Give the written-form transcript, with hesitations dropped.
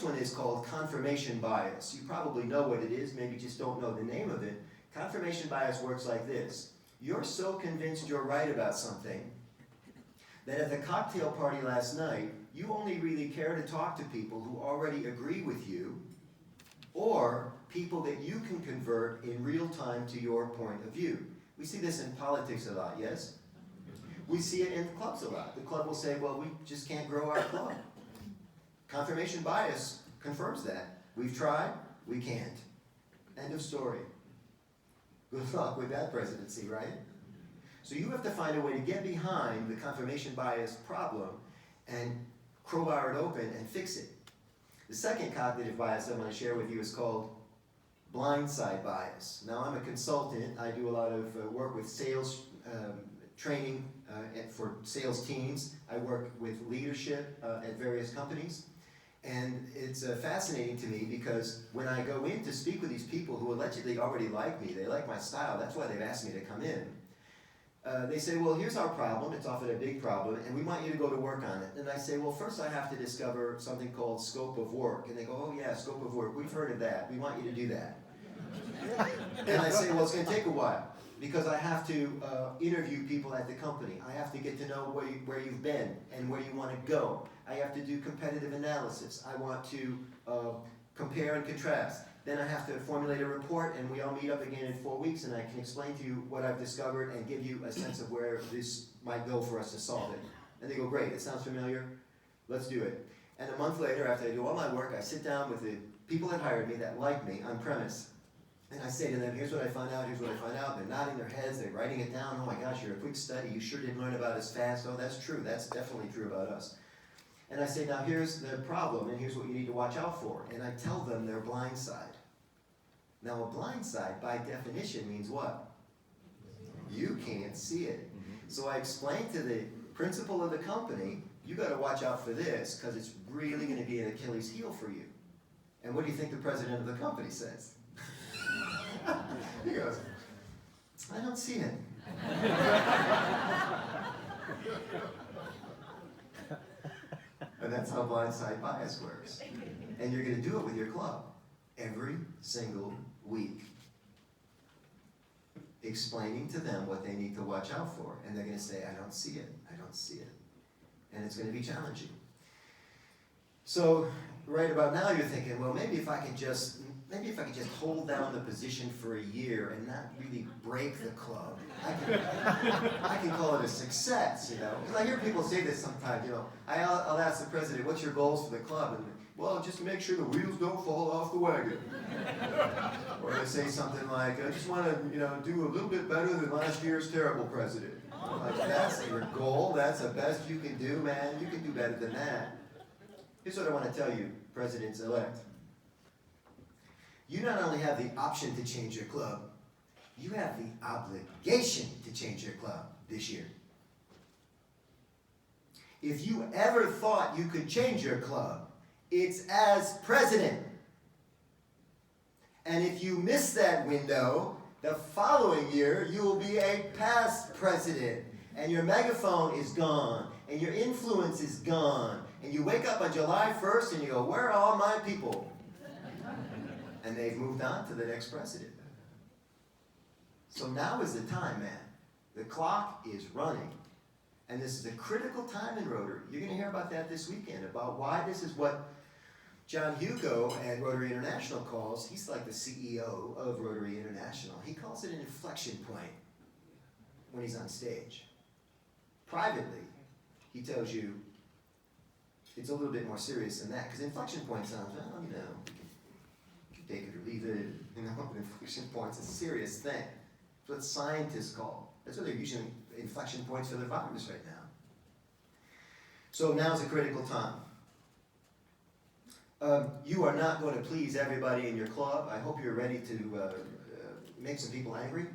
one is called confirmation bias. You probably know what it is, maybe just don't know the name of it. Confirmation bias works like this. You're so convinced you're right about something that at the cocktail party last night, you only really care to talk to people who already agree with you, or people that you can convert in real time to your point of view. We see this in politics a lot, yes? We see it in clubs a lot. The club will say, well, we just can't grow our club. Confirmation bias confirms that. We've tried, we can't. End of story. Good luck with that presidency, right? So you have to find a way to get behind the confirmation bias problem and crowbar it open and fix it. The second cognitive bias I want to share with you is called blindside bias. Now, I'm a consultant. I do a lot of work with sales training for sales teams. I work with leadership at various companies. And it's fascinating to me because when I go in to speak with these people who allegedly already like me, they like my style, that's why they've asked me to come in. They say, well, here's our problem, it's often a big problem, and we want you to go to work on it. And I say, well, first I have to discover something called scope of work. And they go, oh yeah, scope of work, we've heard of that, we want you to do that. And I say, well, it's going to take a while, because I have to interview people at the company. I have to get to know where you've been and where you want to go. I have to do competitive analysis. I want to compare and contrast. Then I have to formulate a report, and we all meet up again in 4 weeks, and I can explain to you what I've discovered and give you a sense of where this might go for us to solve it. And they go, great, it sounds familiar, let's do it. And a month later, after I do all my work, I sit down with the people that hired me, that like me, on premise. And I say to them, here's what I found out, here's what I found out. They're nodding their heads, they're writing it down. Oh my gosh, you're a quick study, you sure didn't learn about us fast. Oh, that's true, that's definitely true about us. And I say, now here's the problem, and here's what you need to watch out for. And I tell them their blind side. Now a blind side, by definition, means what? You can't see it. So I explain to the principal of the company, you got to watch out for this, because it's really going to be an Achilles heel for you. And what do you think the president of the company says? He goes, I don't see it. And that's how blindside bias works. And you're going to do it with your club every single week. Explaining to them what they need to watch out for. And they're going to say, I don't see it, I don't see it. And it's going to be challenging. So right about now you're thinking, well, maybe if I could just hold down the position for a year and not really break the club, I can call it a success, you know. Because I hear people say this sometimes, you know. I'll ask the president, what's your goals for the club? And, well, just to make sure the wheels don't fall off the wagon. Or they say something like, I just want to, you know, do a little bit better than last year's terrible president. Like, that's your goal, that's the best you can do, man. You can do better than that. Here's what I want to tell you, presidents-elect. You not only have the option to change your club, you have the obligation to change your club this year. If you ever thought you could change your club, it's as president. And if you miss that window, the following year you will be a past president. And your megaphone is gone, and your influence is gone. And you wake up on July 1st and you go, where are all my people? And they've moved on to the next president. So now is the time, man. The clock is running. And this is a critical time in Rotary. You're going to hear about that this weekend, about why this is what John Hugo at Rotary International calls, he's like the CEO of Rotary International. He calls it an inflection point when he's on stage. Privately, he tells you it's a little bit more serious than that, because inflection point sounds, well, you know, you can take it or leave it. You know, an inflection point's a serious thing. That's what scientists call. That's what they're using inflection points for the virus right now. So now's a critical time. You are not going to please everybody in your club. I hope you're ready to make some people angry.